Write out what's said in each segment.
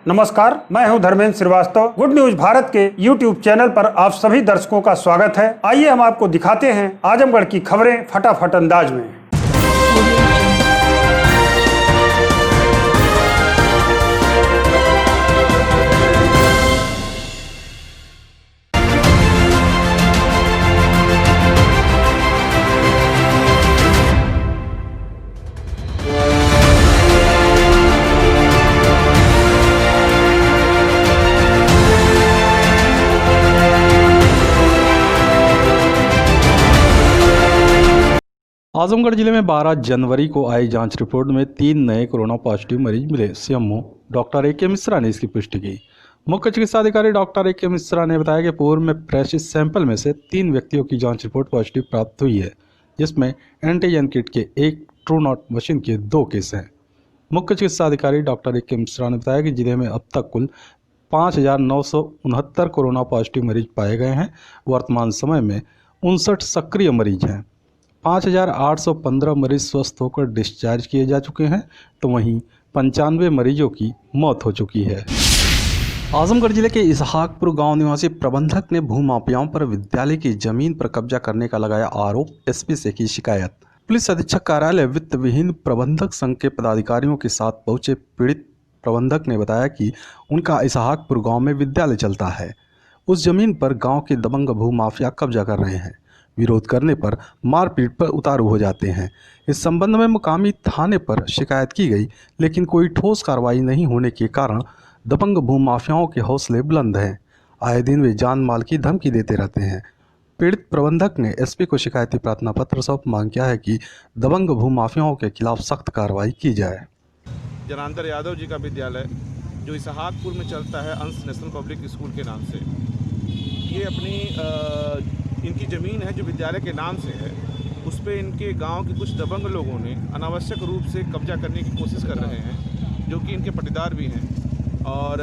नमस्कार, मैं हूं धर्मेंद्र श्रीवास्तव। गुड न्यूज भारत के YouTube चैनल पर आप सभी दर्शकों का स्वागत है। आइए हम आपको दिखाते हैं आजमगढ़ की खबरें फटाफट अंदाज में। आजमगढ़ जिले में 12 जनवरी को आई जांच रिपोर्ट में 3 नए कोरोना पॉजिटिव मरीज मिले। CMO doctor A K. मिश्रा ने इसकी पुष्टि की। मुख्य चिकित्सा अधिकारी डॉक्टर ए.के. मिश्रा ने बताया कि पूर्व में प्रेषित सैंपल में से 3 व्यक्तियों की जांच रिपोर्ट पॉजिटिव प्राप्त हुई है, जिसमें एंटीजन किट के 1, ट्रू नॉट मशीन के 2 केस हैं। मुख्य चिकित्सा अधिकारी डॉक्टर ए.के. मिश्रा ने बताया कि जिले में अब तक कुल 5,969 कोरोना पॉजिटिव मरीज पाए गए हैं। वर्तमान समय में 59 सक्रिय मरीज हैं। 5,815 मरीज स्वस्थ होकर डिस्चार्ज किए जा चुके हैं, तो वहीं 95 मरीजों की मौत हो चुकी है। आजमगढ़ जिले के इसहाकपुर गांव निवासी प्रबंधक ने भूमाफियाओं पर विद्यालय की जमीन पर कब्जा करने का लगाया आरोप। एसपी से की शिकायत। पुलिस अधीक्षक कार्यालय वित्त विहीन प्रबंधक संघ के पदाधिकारियों के साथ पहुंचे पीड़ित प्रबंधक ने बताया कि उनका इसहाकपुर गाँव में विद्यालय चलता है। उस जमीन पर गाँव के दबंग भूमाफिया कब्जा कर रहे हैं। विरोध करने पर मारपीट पर उतारू हो जाते हैं। इस संबंध में मुकामी थाने पर शिकायत की गई, लेकिन कोई ठोस कार्रवाई नहीं होने के कारण दबंग भूमाफियाओं के हौसले बुलंद हैं। आए दिन वे जान माल की धमकी देते रहते हैं। पीड़ित प्रबंधक ने एसपी को शिकायती प्रार्थना पत्र सौंप मांग किया है कि दबंग भूमाफियाओं के खिलाफ सख्त कार्रवाई की जाए। जनार्दन यादव जी का विद्यालय जो इसहाकपुर में चलता है, अंश नेशनल पब्लिक स्कूल के नाम से, ये अपनी इनकी ज़मीन है जो विद्यालय के नाम से है। उस पर इनके गांव के कुछ दबंग लोगों ने अनावश्यक रूप से कब्जा करने की कोशिश कर रहे हैं, जो कि इनके पट्टेदार भी हैं। और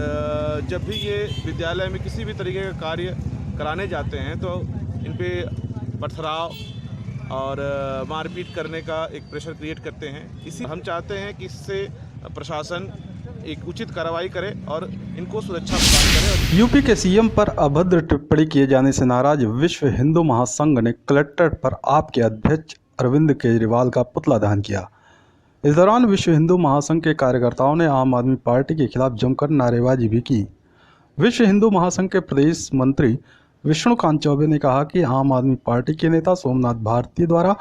जब भी ये विद्यालय में किसी भी तरीके का कार्य कराने जाते हैं तो इन पे पथराव और मारपीट करने का एक प्रेशर क्रिएट करते हैं। इसी हम चाहते हैं कि इससे प्रशासन एक उचित कार्रवाई करे और इनको सुरक्षा प्रदान करे। यूपी के सीएम पर अभद्र टिप्पणी किए जाने से नाराज विश्व हिंदू महासंघ ने कलेक्ट्रेट पर आप के अध्यक्ष अरविंद केजरीवाल का पुतला दहन किया। इस दौरान विश्व हिंदू महासंघ के कार्यकर्ताओं ने आम आदमी पार्टी के खिलाफ जमकर नारेबाजी भी की। विश्व हिंदू महासंघ के प्रदेश मंत्री विष्णुकांत चौबे ने कहा कि आम आदमी पार्टी के नेता सोमनाथ भारती द्वारा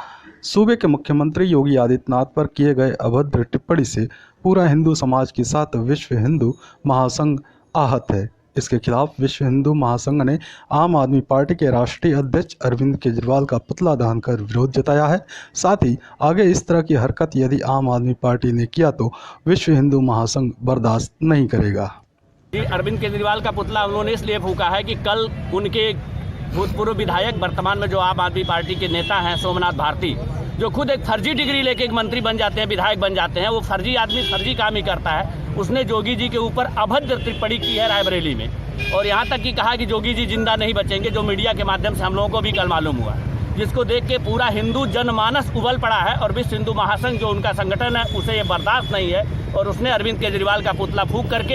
सूबे के मुख्यमंत्री योगी आदित्यनाथ पर किए गए अभद्र टिप्पणी से पूरा हिंदू समाज के साथ विश्व हिंदू महासंघ आहत है। इसके खिलाफ विश्व हिंदू महासंघ ने आम आदमी पार्टी के राष्ट्रीय अध्यक्ष अरविंद केजरीवाल का पुतला दहन कर विरोध जताया है। साथ ही आगे इस तरह की हरकत यदि आम आदमी पार्टी ने किया तो विश्व हिंदू महासंघ बर्दाश्त नहीं करेगा। अरविंद केजरीवाल का पुतला उन्होंने इसलिए फूंका है कि कल उनके भूतपूर्व विधायक, वर्तमान में जो आम आदमी पार्टी के नेता हैं सोमनाथ भारती, जो खुद एक फर्जी डिग्री लेके एक मंत्री बन जाते हैं, विधायक बन जाते हैं, वो फर्जी आदमी फर्जी काम ही करता है। उसने जोगी जी के ऊपर अभद्र टिप्पणी की है रायबरेली में, और यहाँ तक कि कहा कि जोगी जी जिंदा नहीं बचेंगे, जो मीडिया के माध्यम से हम लोगों को भी कल मालूम हुआ, जिसको देख के पूरा हिंदू जनमानस उबल पड़ा है। और विश्व हिंदू महासंघ जो उनका संगठन है, उसे ये बर्दाश्त नहीं है, और उसने अरविंद केजरीवाल का पुतला फूंक करके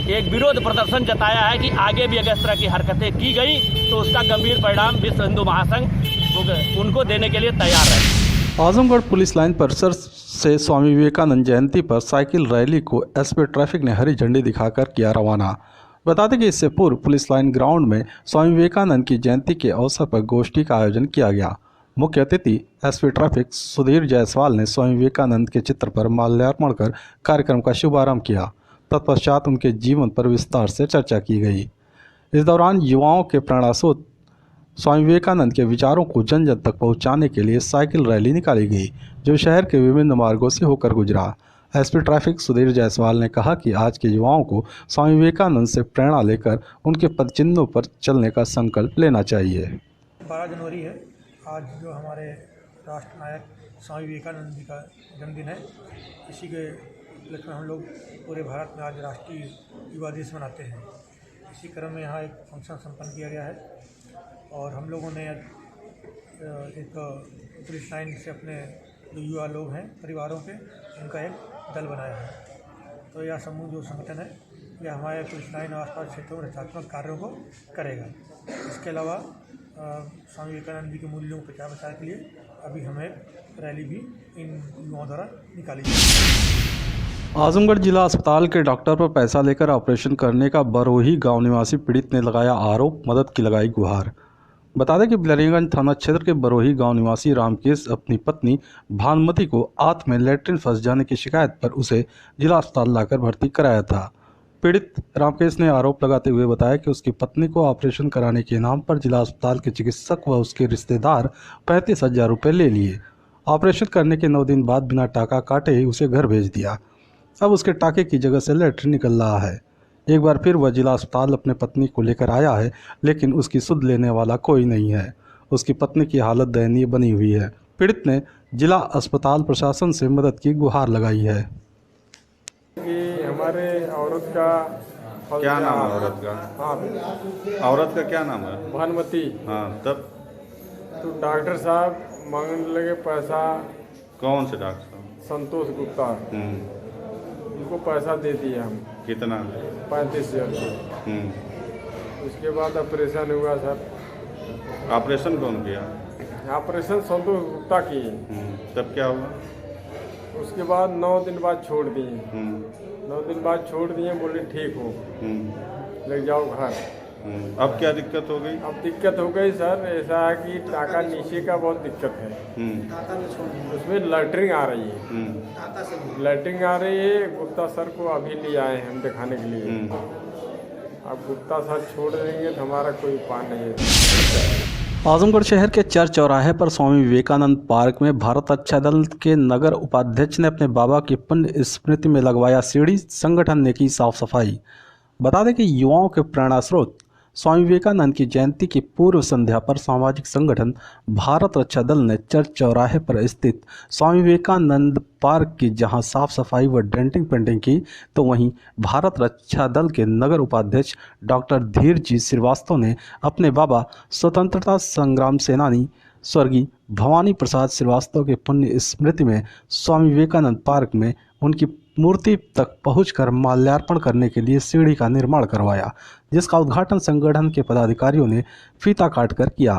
एक विरोध प्रदर्शन जताया है कि आगे भी अगर इस तरह की हरकतें की गई तो उसका गंभीर परिणाम विश्व हिंदू महासंघ उनको देने के लिए तैयार है। आजमगढ़ पुलिस लाइन परिसर से स्वामी विवेकानंद जयंती पर साइकिल रैली को एसपी ट्रैफिक ने हरी झंडी दिखाकर किया रवाना। बता दें कि इससे पूर्व पुलिस लाइन ग्राउंड में स्वामी विवेकानंद की जयंती के अवसर पर गोष्ठी का आयोजन किया गया। मुख्य अतिथि एसपी ट्रैफिक सुधीर जायसवाल ने स्वामी विवेकानंद के चित्र पर माल्यार्पण कर कार्यक्रम का शुभारंभ किया। तत्पश्चात उनके जीवन पर विस्तार से चर्चा की गई। इस दौरान युवाओं के प्रेरणास्रोत स्वामी विवेकानंद के विचारों को जन जन तक पहुंचाने के लिए साइकिल रैली निकाली गई, जो शहर के विभिन्न मार्गों से होकर गुजरा। एसपी ट्रैफिक सुधीर जायसवाल ने कहा कि आज के युवाओं को स्वामी विवेकानंद से प्रेरणा लेकर उनके पदचिन्हों पर चलने का संकल्प लेना चाहिए। 12 जनवरी है आज, जो हमारे राष्ट्र नायक स्वामी विवेकानंद जी का जन्मदिन है। इसी के उपलक्ष्य में हम लोग पूरे भारत में आज राष्ट्रीय युवा दिवस मनाते हैं। इसी क्रम में यहाँ एक फंक्शन संपन्न किया गया है और हम लोगों ने एक पुलिस लाइन से अपने जो युवा लोग हैं परिवारों के, उनका एक दल बनाया है। तो यह समूह जो संगठन है यह हमारे पुलिस लाइन और आसपास क्षेत्रों में रचनात्मक कार्यों को करेगा। इसके अलावा स्वामी विवेकानंद जी के मूल्यों को प्रचार प्रसार के लिए अभी हमें रैली भी इन युवाओं द्वारा निकाली जाएगी। आजमगढ़ जिला अस्पताल के डॉक्टर पर पैसा लेकर ऑपरेशन करने का बरोही गांव निवासी पीड़ित ने लगाया आरोप, मदद की लगाई गुहार। बता दें कि बिलरियागंज थाना क्षेत्र के बरोही गांव निवासी रामकेश अपनी पत्नी भानुमति को आंत में लैट्रिन फंस जाने की शिकायत पर उसे जिला अस्पताल लाकर भर्ती कराया था। पीड़ित रामकेश ने आरोप लगाते हुए बताया कि उसकी पत्नी को ऑपरेशन कराने के नाम पर जिला अस्पताल के चिकित्सक व उसके रिश्तेदार 35,000 रुपये ले लिए। ऑपरेशन करने के 9 दिन बाद बिना टाका काटे ही उसे घर भेज दिया। अब उसके टाके की जगह से लैट्रिन निकल रहा है। एक बार फिर वह जिला अस्पताल अपने पत्नी को लेकर आया है, लेकिन उसकी सुध लेने वाला कोई नहीं है। उसकी पत्नी की हालत दयनीय बनी हुई है। पीड़ित ने जिला अस्पताल प्रशासन से मदद की गुहार लगाई है। कि हमारे औरत का क्या नाम है औरत का? हाँ, औरत का क्या नाम है? भानुमति। हाँ, तब तो डॉक्टर साहब मांगने लगे पैसा। कौन से डॉक्टर साहब? संतोष गुप्ता। उनको पैसा दे दिया हम। कितना? 35,000। उसके बाद ऑपरेशन हुआ सर। ऑपरेशन कौन किया? ऑपरेशन संतोष गुप्ता किए। तब क्या हुआ? उसके बाद 9 दिन बाद छोड़ दिए। 9 दिन बाद छोड़ दिए, बोले ठीक हो, ले जाओ घर। अब क्या दिक्कत हो गई? अब दिक्कत हो गई सर, ऐसा है कि टाका नीचे का बहुत दिक्कत है। उसमें लैट्रिन आ रही है। लैट्रिन आ रही है। गुप्ता सर को अभी ले आए हैं हम दिखाने के लिए। अब गुप्ता सर छोड़ देंगे तो हमारा कोई उपाय नहीं है। आजमगढ़ शहर के चर्च चौराहे पर स्वामी विवेकानंद पार्क में भारत अच्छा दल के नगर उपाध्यक्ष ने अपने बाबा की पुण्य स्मृति में लगवाया सीढ़ी। संगठन ने की साफ सफाई। बता दें कि युवाओं के प्रेरणा स्रोत स्वामी विवेकानंद की जयंती की पूर्व संध्या पर सामाजिक संगठन भारत रक्षा दल ने चर्च चौराहे पर स्थित स्वामी विवेकानंद पार्क की जहां साफ सफाई व डेंटिंग पेंटिंग की, तो वहीं भारत रक्षा दल के नगर उपाध्यक्ष डॉक्टर धीर जी श्रीवास्तव ने अपने बाबा स्वतंत्रता संग्राम सेनानी स्वर्गीय भवानी प्रसाद श्रीवास्तव के पुण्य स्मृति में स्वामी विवेकानंद पार्क में उनकी मूर्ति तक पहुंचकर माल्यार्पण करने के लिए सीढ़ी का निर्माण करवाया, जिसका उद्घाटन संगठन के पदाधिकारियों ने फीता काटकर किया।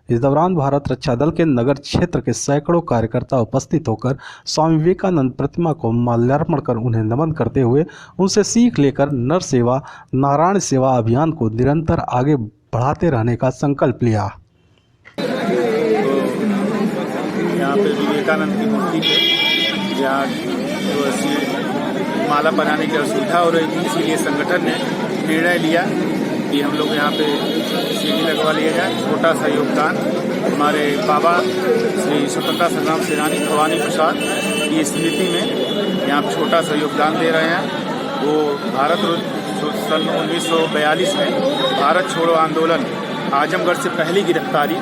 इस दौरान भारत रक्षा दल के नगर क्षेत्र के सैकड़ों कार्यकर्ता उपस्थित होकर स्वामी विवेकानंद प्रतिमा को माल्यार्पण कर उन्हें नमन करते हुए उनसे सीख लेकर नर सेवा नारायण सेवा अभियान को निरंतर आगे बढ़ाते रहने का संकल्प लिया। यहाँ पे विवेकानंद की मूर्ति पे यहाँ जो माला बनाने की असुविधा हो रही थी, इसीलिए संगठन ने निर्णय लिया कि हम लोग यहाँ पे सीढ़ी लगवा लिया जाए। छोटा सा योगदान हमारे बाबा श्री स्वतंत्रता संग्राम सेनानी भवानी प्रसाद की स्मृति में यहाँ छोटा सा योगदान दे रहे हैं। वो भारत सन 1942 में भारत छोड़ो आंदोलन आजमगढ़ से पहली गिरफ्तारी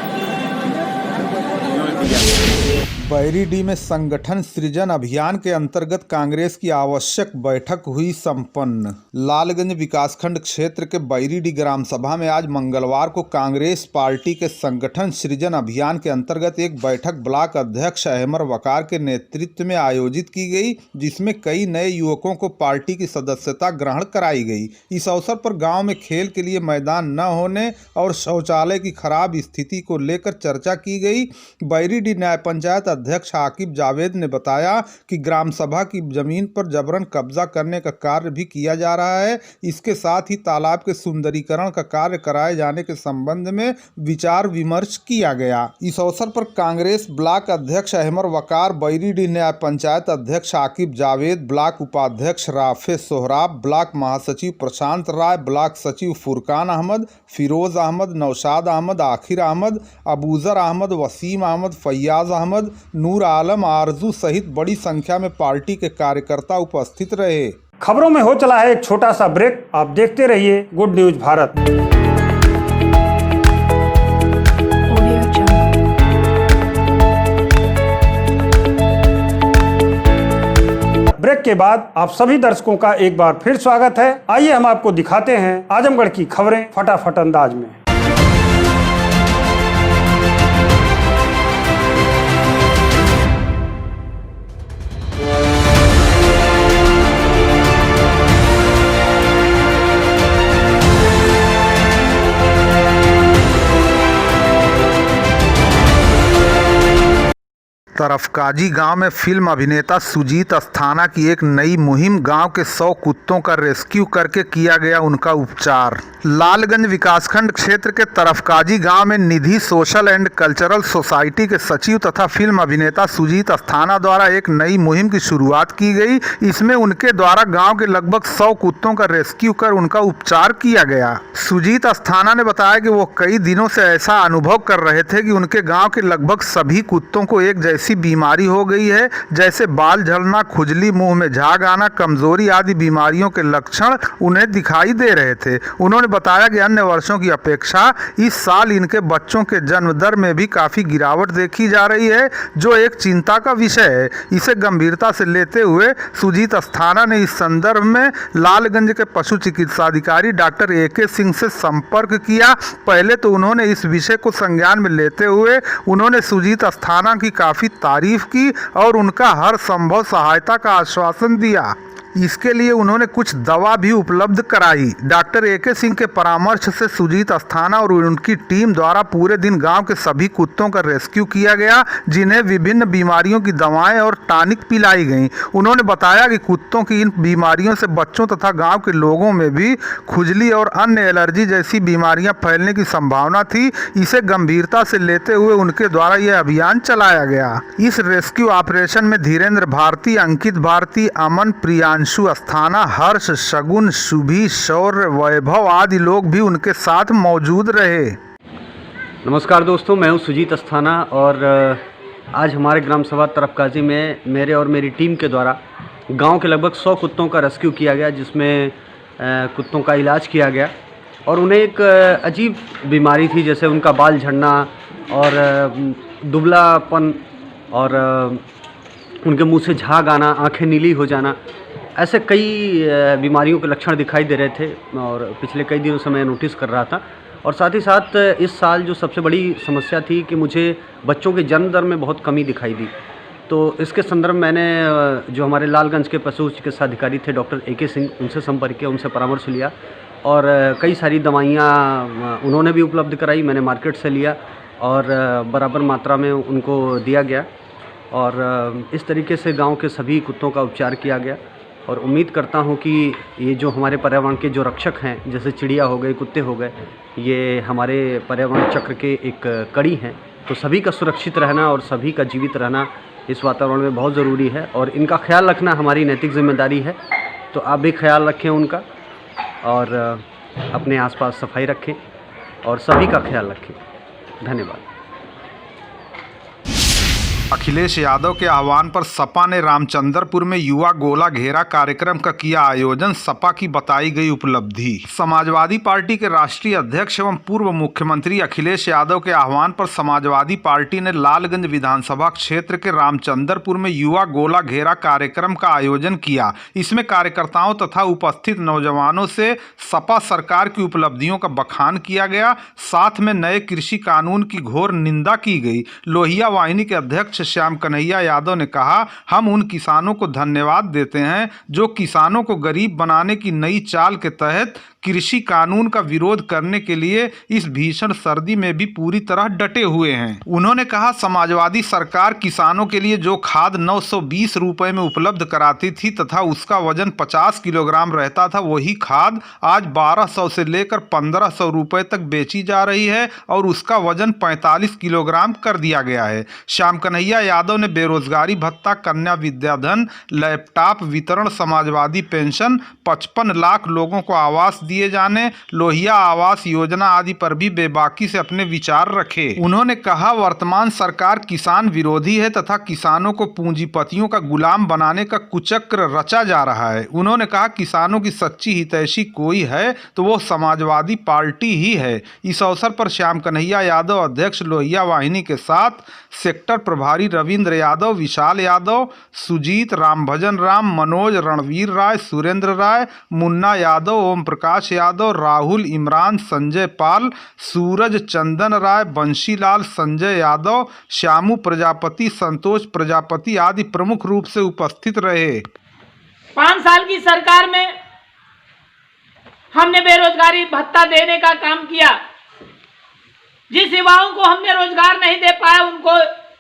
बैरीडीह में संगठन सृजन अभियान के अंतर्गत कांग्रेस की आवश्यक बैठक हुई संपन्न। लालगंज विकासखंड क्षेत्र के बैरीडीह ग्राम सभा में आज मंगलवार को कांग्रेस पार्टी के संगठन सृजन अभियान के अंतर्गत एक बैठक ब्लॉक अध्यक्ष अहमर वकार के नेतृत्व में आयोजित की गई, जिसमें कई नए युवकों को पार्टी की सदस्यता ग्रहण कराई गई। इस अवसर पर गाँव में खेल के लिए मैदान न होने और शौचालय की खराब स्थिति को लेकर चर्चा की गई। बैरीडीह न्याय पंचायत अध्यक्ष आकिब जावेद ने बताया कि ग्राम सभा की जमीन पर जबरन कब्जा करने का कार्य भी किया जा रहा है। इसके साथ ही तालाब के सुंदरीकरण का कार्य कराए जाने के संबंध में विचार विमर्श किया गया। इस अवसर पर कांग्रेस ब्लॉक अध्यक्ष अहमर वकार, बैरीडीह न्याय पंचायत अध्यक्ष आकिब जावेद, ब्लॉक उपाध्यक्ष राफे सोहराब, ब्लॉक महासचिव प्रशांत राय, ब्लॉक सचिव फुरकान अहमद, फिरोज अहमद, नौशाद अहमद, आखिर अहमद, अबूजर अहमद, वसीम अहमद, फैयाज अहमद, नूर आलम, आरजू सहित बड़ी संख्या में पार्टी के कार्यकर्ता उपस्थित रहे। खबरों में हो चला है एक छोटा सा ब्रेक। आप देखते रहिए गुड न्यूज भारत। ब्रेक के बाद आप सभी दर्शकों का एक बार फिर स्वागत है। आइए हम आपको दिखाते हैं आजमगढ़ की खबरें फटाफट अंदाज में। तरफकाजी गांव में फिल्म अभिनेता सुजीत अस्थाना की एक नई मुहिम, गांव के 100 कुत्तों का रेस्क्यू करके किया गया उनका उपचार। लालगंज विकासखंड क्षेत्र के तरफकाजी गांव में निधि सोशल एंड कल्चरल सोसाइटी के सचिव तथा फिल्म अभिनेता सुजीत अस्थाना द्वारा एक नई मुहिम की शुरुआत की गई। इसमें उनके द्वारा गांव के लगभग 100 कुत्तों का रेस्क्यू कर उनका उपचार किया गया। सुजीत अस्थाना ने बताया कि वो कई दिनों से ऐसा अनुभव कर रहे थे कि उनके गांव के लगभग सभी कुत्तों को एक जैसी बीमारी हो गई है, जैसे बाल झड़ना, खुजली, मुंह में झाग आना, कमजोरी आदि बीमारियों के लक्षण उन्हें दिखाई दे रहे थे। उन्होंने बताया कि अन्य वर्षों की अपेक्षा इस साल इनके बच्चों के जन्म दर में भी काफी गिरावट देखी जा रही है, जो एक चिंता का विषय है। इसे गंभीरता से लेते हुए सुजीत अस्थाना ने इस संदर्भ में लालगंज के पशु चिकित्साधिकारी डॉक्टर AK सिंह से संपर्क किया। पहले तो उन्होंने इस विषय को संज्ञान में लेते हुए उन्होंने सुजीत अस्थाना की काफी तारीफ की और उनका हर संभव सहायता का आश्वासन दिया। इसके लिए उन्होंने कुछ दवा भी उपलब्ध कराई। डॉक्टर AK सिंह के परामर्श से सुजीत अस्थाना और उनकी टीम द्वारा पूरे दिन गांव के सभी कुत्तों का रेस्क्यू किया गया, जिन्हें विभिन्न बीमारियों की दवाएं और टॉनिक पिलाई गईं। उन्होंने बताया कि कुत्तों की इन बीमारियों से बच्चों तथा गांव के लोगों में भी खुजली और अन्य एलर्जी जैसी बीमारियां फैलने की संभावना थी। इसे गंभीरता से लेते हुए उनके द्वारा यह अभियान चलाया गया। इस रेस्क्यू ऑपरेशन में धीरेन्द्र भारती, अंकित भारती, अमन, प्रियांशु अस्थाना, हर्ष, शगुन, शुभी, शौर्य, वैभव आदि लोग भी उनके साथ मौजूद रहे। नमस्कार दोस्तों, मैं हूं सुजीत अस्थाना और आज हमारे ग्राम सभा तरफकाजी में मेरे और मेरी टीम के द्वारा गांव के लगभग 100 कुत्तों का रेस्क्यू किया गया, जिसमें कुत्तों का इलाज किया गया और उन्हें एक अजीब बीमारी थी, जैसे उनका बाल झड़ना और दुबलापन और उनके मुंह से झाग आना, आंखें नीली हो जाना, ऐसे कई बीमारियों के लक्षण दिखाई दे रहे थे और पिछले कई दिनों से मैं नोटिस कर रहा था। और साथ ही साथ इस साल जो सबसे बड़ी समस्या थी कि मुझे बच्चों के जन्म दर में बहुत कमी दिखाई दी। तो इसके संदर्भ में मैंने जो हमारे लालगंज के पशु चिकित्सा अधिकारी थे डॉक्टर AK सिंह, उनसे संपर्क किया, उनसे परामर्श लिया और कई सारी दवाइयाँ उन्होंने भी उपलब्ध कराई, मैंने मार्केट से लिया और बराबर मात्रा में उनको दिया गया और इस तरीके से गाँव के सभी कुत्तों का उपचार किया गया। और उम्मीद करता हूं कि ये जो हमारे पर्यावरण के जो रक्षक हैं, जैसे चिड़िया हो गए, कुत्ते हो गए, ये हमारे पर्यावरण चक्र के एक कड़ी हैं। तो सभी का सुरक्षित रहना और सभी का जीवित रहना इस वातावरण में बहुत ज़रूरी है और इनका ख्याल रखना हमारी नैतिक जिम्मेदारी है। तो आप भी ख्याल रखें उनका और अपने आसपास सफाई रखें और सभी का ख्याल रखें। धन्यवाद। अखिलेश यादव के आह्वान पर सपा ने रामचंद्रपुर में युवा गोला घेरा कार्यक्रम का किया आयोजन। सपा की बताई गई उपलब्धि। समाजवादी पार्टी के राष्ट्रीय अध्यक्ष एवं पूर्व मुख्यमंत्री अखिलेश यादव के आह्वान पर समाजवादी पार्टी ने लालगंज विधानसभा क्षेत्र के रामचंद्रपुर में युवा गोला घेरा कार्यक्रम का आयोजन किया। इसमें कार्यकर्ताओं तथा उपस्थित नौजवानों से सपा सरकार की उपलब्धियों का बखान किया गया। साथ में नए कृषि कानून की घोर निंदा की गई। लोहिया वाहिनी के अध्यक्ष श्याम कन्हैया यादव ने कहा, हम उन किसानों को धन्यवाद देते हैं जो किसानों को गरीब बनाने की नई चाल के तहत कृषि कानून का विरोध करने के लिए इस भीषण सर्दी में भी पूरी तरह डटे हुए हैं। उन्होंने कहा, समाजवादी सरकार किसानों के लिए जो खाद 920 रुपए में उपलब्ध कराती थी तथा उसका वजन 50 किलोग्राम रहता था, वही खाद आज 1200 से लेकर 1500 रुपए तक बेची जा रही है और उसका वजन 45 किलोग्राम कर दिया गया है। श्याम कन्हैया यादव ने बेरोजगारी भत्ता, कन्या विद्याधन, लैपटॉप वितरण, समाजवादी पेंशन, 55 लाख लोगों को आवास दिए जाने, लोहिया आवास योजना आदि पर भी बेबाकी से अपने विचार रखे। उन्होंने कहा, वर्तमान सरकार किसान विरोधी है तथा किसानों को पूंजीपतियों का गुलाम बनाने का कुचक्र रचा जा रहा है। उन्होंने कहा, किसानों की सच्ची हितैषी कोई है तो वो समाजवादी पार्टी ही है। इस अवसर पर श्याम कन्हैया यादव अध्यक्ष लोहिया वाहिनी के साथ सेक्टर प्रभारी रविंद्र यादव, विशाल यादव, सुजीत, रामभजन राम, मनोज, रणवीर राय, सुरेंद्र राय, मुन्ना यादव, ओम प्रकाश यादव, राहुल, इमरान, संजय पाल, सूरज, चंदन राय, बंशीलाल, संजय यादव, श्यामू प्रजापति, संतोष प्रजापति आदि प्रमुख रूप से उपस्थित रहे। 5 साल की सरकार में हमने बेरोजगारी भत्ता देने का काम किया। जिस युवाओं को हमने रोजगार नहीं दे पाया उनको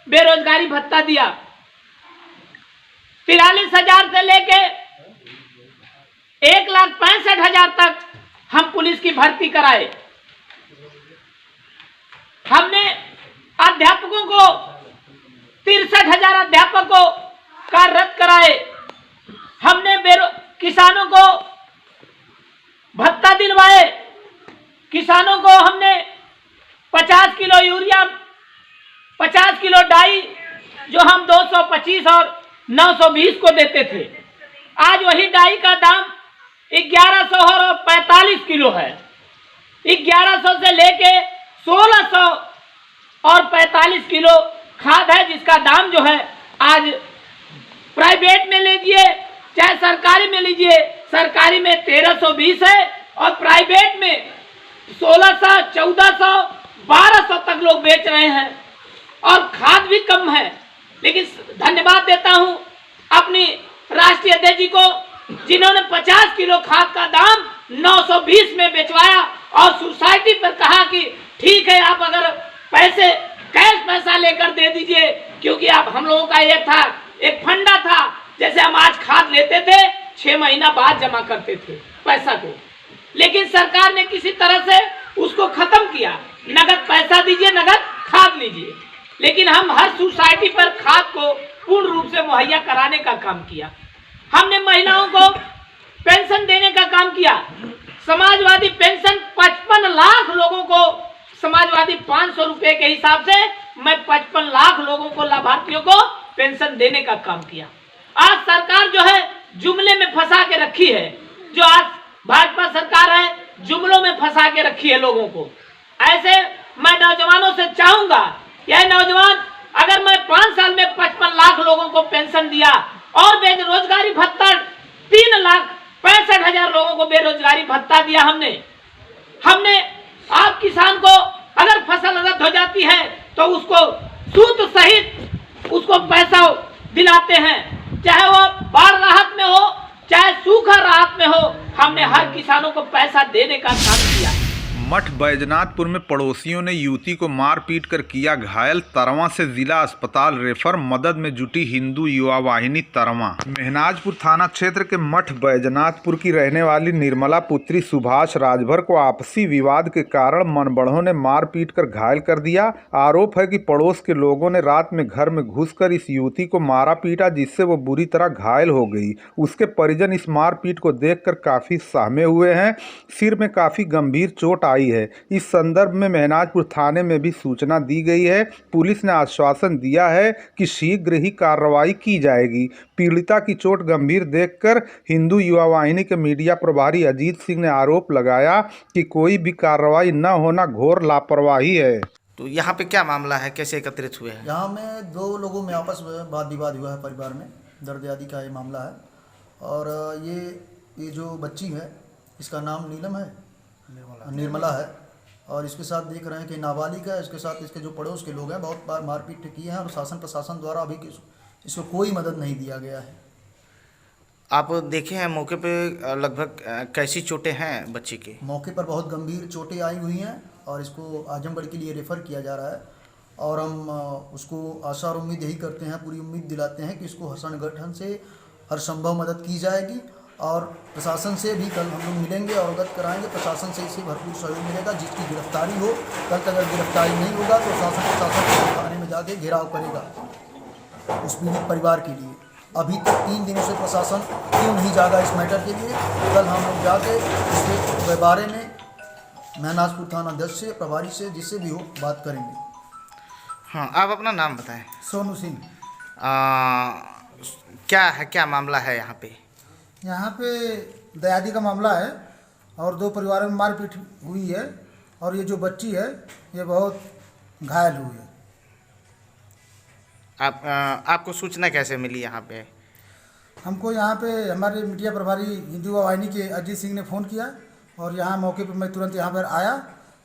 बेरोजगारी भत्ता दिया। 43,000 से लेके 1,65,000 तक हम पुलिस की भर्ती कराए। हमने अध्यापकों को 63,000 अध्यापकों का रद्द कराए। हमने किसानों को भत्ता दिलवाए। किसानों को हमने 50 किलो यूरिया, 50 किलो डाई, जो हम 225 और 920 को देते थे, आज वही डाई का दाम 1100 और 45 किलो है। 1100 से लेके 1600 और 45 किलो खाद है, जिसका दाम जो है आज प्राइवेट में लीजिए चाहे सरकारी में लीजिए, सरकारी में 1320 है और प्राइवेट में 1600, 1400, 1200 तक लोग बेच रहे हैं और खाद भी कम है। लेकिन धन्यवाद देता हूं अपनी राष्ट्रीय अध्यक्ष जी को, जिन्होंने 50 किलो खाद का दाम 920 में बेचवाया और सोसाइटी पर कहा कि ठीक है, आप अगर पैसे कैश पैसा लेकर दे दीजिए, क्योंकि आप हम लोगों का एक फंडा था, जैसे हम आज खाद लेते थे 6 महीना बाद जमा करते थे पैसा को, लेकिन सरकार ने किसी तरह से उसको खत्म किया। नगद पैसा दीजिए, नगद खाद लीजिए। लेकिन हम हर सोसाइटी पर खाद को पूर्ण रूप से मुहैया कराने का काम किया। हमने महिलाओं को पेंशन देने का काम किया। समाजवादी पेंशन 55 लाख लोगों को, समाजवादी 500 रुपए के हिसाब से मैं 55 लाख लोगों को, लाभार्थियों को पेंशन देने का काम किया। आज सरकार जो है जुमले में फंसा के रखी है, जो आज भाजपा सरकार है जुमलों में फंसा के रखी है लोगों को। ऐसे मैं नौजवानों से चाहूंगा, यह नौजवान, अगर मैं 5 साल में 55 लाख लोगों को पेंशन दिया और बेरोजगारी भत्ता 3,65,000 लोगों को बेरोजगारी भत्ता दिया हमने आप किसान को अगर फसल रद्द हो जाती है तो उसको सूद सहित उसको पैसा दिलाते हैं, चाहे वो बाढ़ राहत में हो चाहे सूखा राहत में हो। हमने हर किसानों को पैसा देने का काम किया। मठ बैजनाथपुर में पड़ोसियों ने युवती को मार पीट कर किया घायल, तरवा से जिला अस्पताल रेफर, मदद में जुटी हिंदू युवा वाहिनी तरवा। महनाजपुर थाना क्षेत्र के मठ बैजनाथपुर की रहने वाली निर्मला पुत्री सुभाष राजभर को आपसी विवाद के कारण मनबड़ों ने मार पीट कर घायल कर दिया। आरोप है कि पड़ोस के लोगों ने रात में घर में घुसकर इस युवती को मारा पीटा, जिससे वो बुरी तरह घायल हो गई। उसके परिजन इस मारपीट को देखकर काफी सहमे हुए हैं। सिर में काफी गंभीर चोट आई है। इस संदर्भ में महनाजपुर थाने में भी सूचना दी गई है। पुलिस ने आश्वासन दिया है कि शीघ्र ही कार्रवाई की जाएगी। पीड़िता की चोट गंभीर देखकर हिंदू युवा वाहिनी के मीडिया प्रभारी अजीत सिंह ने आरोप लगाया कि कोई भी कार्रवाई न होना घोर लापरवाही है। तो यहाँ पे क्या मामला है, कैसे एकत्रित हुए हैं? यहाँ में 2 लोगों में आपस में वाद विवाद हुआ है, परिवार में दर्द आदि का ये मामला है। और ये जो बच्ची है इसका नाम नीलम है, निर्मला है, और इसके साथ देख रहे हैं कि नाबालिग है। इसके साथ इसके जो पड़ोस के लोग हैं बहुत बार मारपीट किए हैं और शासन प्रशासन द्वारा अभी इसको कोई मदद नहीं दिया गया है। आप देखे हैं मौके पे लगभग कैसी चोटें हैं बच्ची की? मौके पर बहुत गंभीर चोटें आई हुई हैं और इसको आजमगढ़ के लिए रेफ़र किया जा रहा है। और हम उसको आशा और उम्मीद यही करते हैं, पूरी उम्मीद दिलाते हैं कि इसको हर संगठन से हर संभव मदद की जाएगी। और प्रशासन से भी कल हम लोग मिलेंगे और अवगत कराएंगे। प्रशासन से इसे भरपूर सहयोग मिलेगा। जिसकी गिरफ्तारी हो, कल तक अगर गिरफ्तारी नहीं होगा तो प्रशासन थाने में जाके घेराव करेगा उस पीड़ित परिवार के लिए। अभी तक 3 दिनों से प्रशासन क्यों नहीं जागा इस मैटर के लिए? कल हम लोग जाके इसके बारे में महनाजपुर थाना अध्यक्ष से, प्रभारी से, जिससे भी हो बात करेंगे। हाँ, आप अपना नाम बताएं। सोनू सिंह। क्या मामला है यहाँ पे? यहाँ पे दयादी का मामला है और 2 परिवारों में मारपीट हुई है और ये जो बच्ची है ये बहुत घायल हुई है। आपको सूचना कैसे मिली यहाँ पे? हमको यहाँ पे हमारे मीडिया प्रभारी हिंदू युवा वाहिनी के अजीत सिंह ने फ़ोन किया और यहाँ मौके पर मैं तुरंत यहाँ पर आया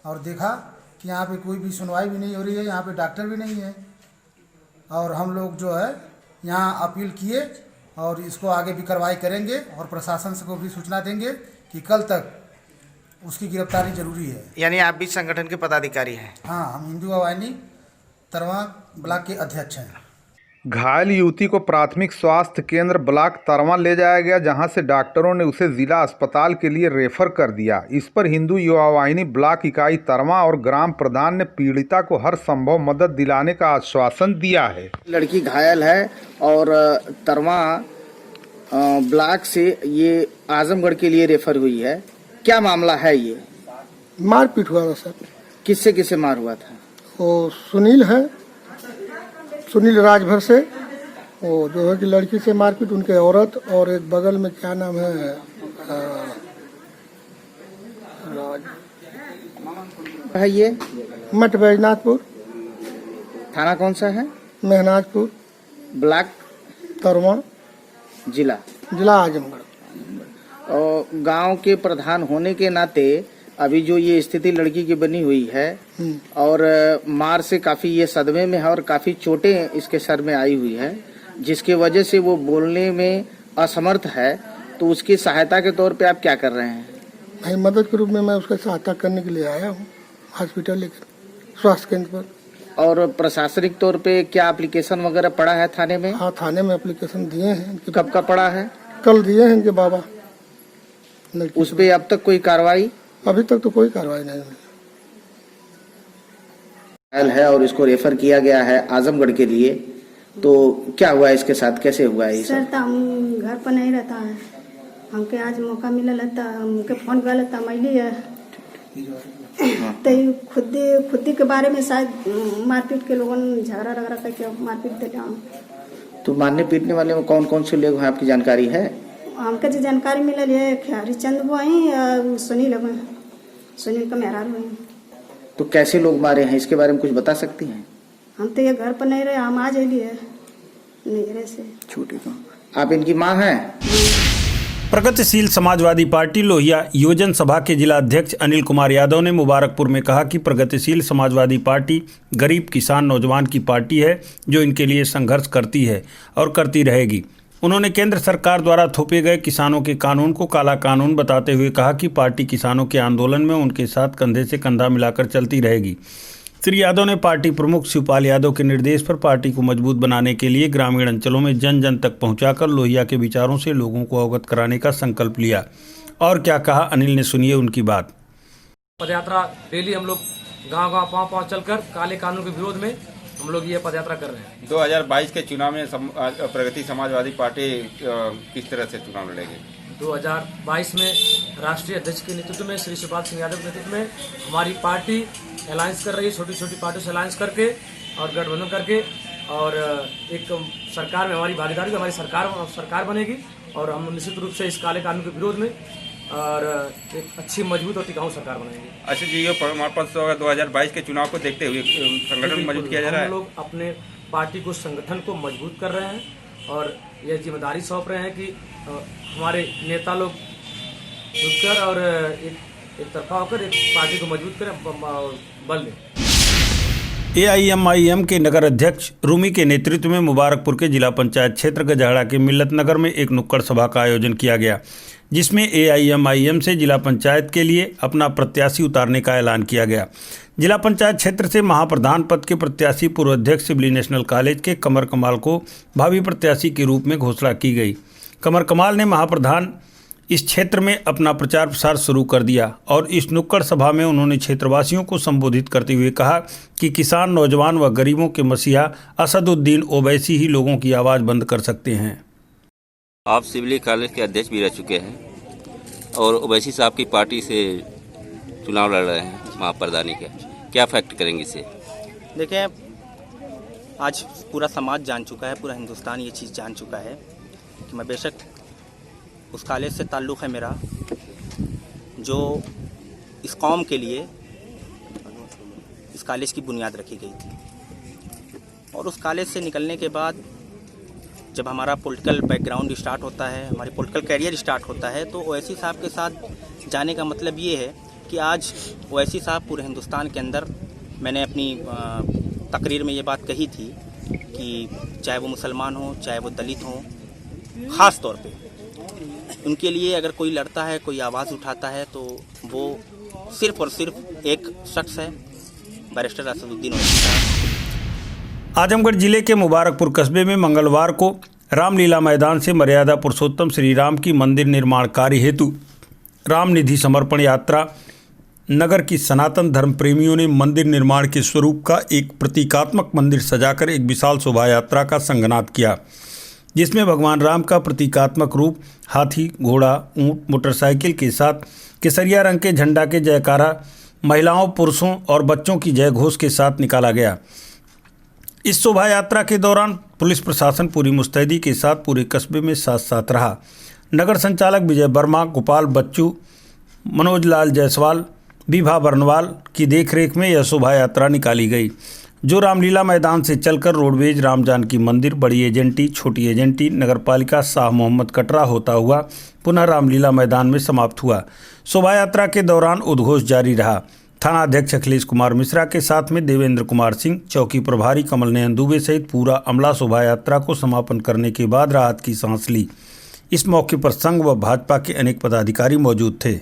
और देखा कि यहाँ पे कोई भी सुनवाई भी नहीं हो रही है, यहाँ पे डॉक्टर भी नहीं है। और हम लोग जो है यहाँ अपील किए और इसको आगे भी कार्रवाई करेंगे और प्रशासन को भी सूचना देंगे कि कल तक उसकी गिरफ्तारी जरूरी है। यानी आप भी संगठन के पदाधिकारी हैं? हाँ, हम हिंदू युवा वाहिनी तरवा ब्लॉक के अध्यक्ष हैं। घायल युवती को प्राथमिक स्वास्थ्य केंद्र ब्लॉक तरवा ले जाया गया, जहां से डॉक्टरों ने उसे जिला अस्पताल के लिए रेफर कर दिया। इस पर हिंदू युवा वाहिनी ब्लॉक इकाई तरवा और ग्राम प्रधान ने पीड़िता को हर संभव मदद दिलाने का आश्वासन दिया है। लड़की घायल है और तरवा ब्लॉक से ये आजमगढ़ के लिए रेफर हुई है। क्या मामला है? ये मारपीट हुआ था सर। किससे किससे मार हुआ था? वो सुनील है, सुनील राजभर से, वो जो है कि लड़की से मारपीट, उनके औरत और एक बगल में क्या नाम है ये मठ बैजनाथपुर। थाना कौन सा है? मेहनाजपुर। ब्लॉक तरवा। जिला आजमगढ़। और गांव के प्रधान होने के नाते अभी जो ये स्थिति लड़की की बनी हुई है और मार से काफी ये सदमे में है और काफी चोटें इसके सर में आई हुई है, जिसके वजह से वो बोलने में असमर्थ है, तो उसकी सहायता के तौर पे आप क्या कर रहे हैं? भाई मदद के रूप में मैं उसका सहायता करने के लिए आया हूँ हॉस्पिटल लेकर, स्वास्थ्य केंद्र पर। और प्रशासनिक तौर पे क्या एप्लीकेशन वगैरह पड़ा है थाने में? हाँ, थाने में एप्लीकेशन दिए हैं। कब का पड़ा है? कल दिए हैं इनके बाबा। उस पे अब तक कोई कार्रवाई? अभी तक तो कोई कार्रवाई नहीं हुई है और इसको रेफर किया गया है आजमगढ़ के लिए, तो क्या हुआ इसके साथ, कैसे हुआ है? सर तो हम घर पर नहीं रहता है, हमके आज मौका मिला था, हमके फोन कर लेता मैली है तो खुदी के बारे में शायद मारपीट के लोगों ने झगड़ा रगड़ा करके मारपीट देता। तो मारने पीटने वाले में कौन कौन से लोग हैं, आपकी जानकारी है? हमके जो जानकारी मिलल है हरिचंद भाई, सुनील का मेहरार हुई। तो कैसे लोग मारे हैं, इसके बारे में कुछ बता सकती हैं? हम तो ये घर पर नहीं रहे, हम आज लिए नहीं से छूटे। तो आप इनकी माँ हैं? प्रगतिशील समाजवादी पार्टी लोहिया योजन सभा के जिला अध्यक्ष अनिल कुमार यादव ने मुबारकपुर में कहा कि प्रगतिशील समाजवादी पार्टी गरीब किसान नौजवान की पार्टी है जो इनके लिए संघर्ष करती है और करती रहेगी। उन्होंने केंद्र सरकार द्वारा थोपे गए किसानों के कानून को काला कानून बताते हुए कहा कि पार्टी किसानों के आंदोलन में उनके साथ कंधे से कंधा मिलाकर चलती रहेगी। श्री यादव ने पार्टी प्रमुख शिवपाल यादव के निर्देश पर पार्टी को मजबूत बनाने के लिए ग्रामीण अंचलों में जन जन तक पहुंचाकर लोहिया के विचारों से लोगों को अवगत कराने का संकल्प लिया। और क्या कहा अनिल ने, सुनिए उनकी बात। पदयात्रा डेली हम लोग गांव-गांव पांव-पांव चलकर काले कानून के विरोध में हम लोग ये पदयात्रा कर रहे हैं। 2022 के चुनाव में प्रगति समाजवादी पार्टी किस तरह से चुनाव लड़ेगी? 2022 में राष्ट्रीय अध्यक्ष के नेतृत्व में श्री शिवपाल सिंह यादव के नेतृत्व में हमारी पार्टी अलायंस कर रही है, छोटी छोटी पार्टियों से अलायंस करके और गठबंधन करके, और एक सरकार में हमारी भागीदारी, हमारी सरकार बनेगी और हम निश्चित रूप से इस काले कानून के विरोध में और एक अच्छी मजबूत और टिकाऊ सरकार बनाएंगे। अच्छा जी, ये प्रमाण पत्र होगा 2022 के चुनाव को देखते हुए संगठन मजबूत किया जा रहा है। हम लोग अपने पार्टी को, संगठन को मजबूत कर रहे हैं और यह जिम्मेदारी सौंप रहे हैं कि हमारे नेता लोग जुटकर और एक तरफा होकर एक पार्टी को मजबूत करें, बल दें। AIMIM के नगर अध्यक्ष रूमी के नेतृत्व में मुबारकपुर के जिला पंचायत क्षेत्र गजाड़ा के मिल्लत नगर में एक नुक्कड़ सभा का आयोजन किया गया, जिसमें AIMIM से जिला पंचायत के लिए अपना प्रत्याशी उतारने का ऐलान किया गया। जिला पंचायत क्षेत्र से महाप्रधान पद के प्रत्याशी पूर्व अध्यक्ष सिवली नेशनल कॉलेज के कमर कमाल को भावी प्रत्याशी के रूप में घोषणा की गई। कमर कमाल ने महाप्रधान इस क्षेत्र में अपना प्रचार प्रसार शुरू कर दिया और इस नुक्कड़ सभा में उन्होंने क्षेत्रवासियों को संबोधित करते हुए कहा कि किसान, नौजवान व गरीबों के मसीहा असदुद्दीन ओवैसी ही लोगों की आवाज़ बंद कर सकते हैं। आप सिवली कॉलेज के अध्यक्ष भी रह चुके हैं और ओवैसी साहब की पार्टी से चुनाव लड़ रहे हैं महाप्रधानी के, क्या फैक्ट करेंगे इसे? देखिए, आज पूरा समाज जान चुका है, पूरा हिंदुस्तान ये चीज़ जान चुका है कि मैं बेशक उस कॉलेज से ताल्लुक़ है मेरा जो इस कौम के लिए इस कॉलेज की बुनियाद रखी गई थी। और उस कॉलेज से निकलने के बाद जब हमारा पॉलिटिकल बैकग्राउंड स्टार्ट होता है, हमारी पॉलिटिकल कैरियर स्टार्ट होता है, तो ओवैसी साहब के साथ जाने का मतलब ये है कि आज ओवैसी साहब पूरे हिंदुस्तान के अंदर, मैंने अपनी तकरीर में ये बात कही थी कि चाहे वो मुसलमान हो, चाहे वो दलित हो, ख़ास तौर पे उनके लिए अगर कोई लड़ता है, कोई आवाज़ उठाता है, तो वो सिर्फ़ और सिर्फ एक शख्स है, बैरिस्टर असदुद्दीन ओवैसी साहब। आजमगढ़ जिले के मुबारकपुर कस्बे में मंगलवार को रामलीला मैदान से मर्यादा पुरुषोत्तम श्री राम की मंदिर निर्माण कार्य हेतु राम निधि समर्पण यात्रा नगर की सनातन धर्म प्रेमियों ने मंदिर निर्माण के स्वरूप का एक प्रतीकात्मक मंदिर सजाकर एक विशाल शोभा यात्रा का संगनाद किया, जिसमें भगवान राम का प्रतीकात्मक रूप हाथी, घोड़ा, ऊंट, मोटरसाइकिल के साथ केसरिया रंग के झंडा के जयकारा महिलाओं, पुरुषों और बच्चों की जय घोष के साथ निकाला गया। इस शोभा यात्रा के दौरान पुलिस प्रशासन पूरी मुस्तैदी के साथ पूरे कस्बे में साथ साथ रहा। नगर संचालक विजय वर्मा, गोपाल बच्चू, मनोज लाल जायसवाल, विभा बरनवाल की देखरेख में यह शोभा यात्रा निकाली गई, जो रामलीला मैदान से चलकर रोडवेज राम जानकी मंदिर, बड़ी एजेंटी, छोटी एजेंटी, नगरपालिका शाह मोहम्मद कटरा होता हुआ पुनः रामलीला मैदान में समाप्त हुआ। शोभा यात्रा के दौरान उद्घोष जारी रहा। थाना अध्यक्ष अखिलेश कुमार मिश्रा के साथ में देवेंद्र कुमार सिंह, चौकी प्रभारी कमल नयन दुबे सहित पूरा अमला शोभा यात्रा को समापन करने के बाद राहत की सांस ली। इस मौके पर संघ व भाजपा के अनेक पदाधिकारी मौजूद थे।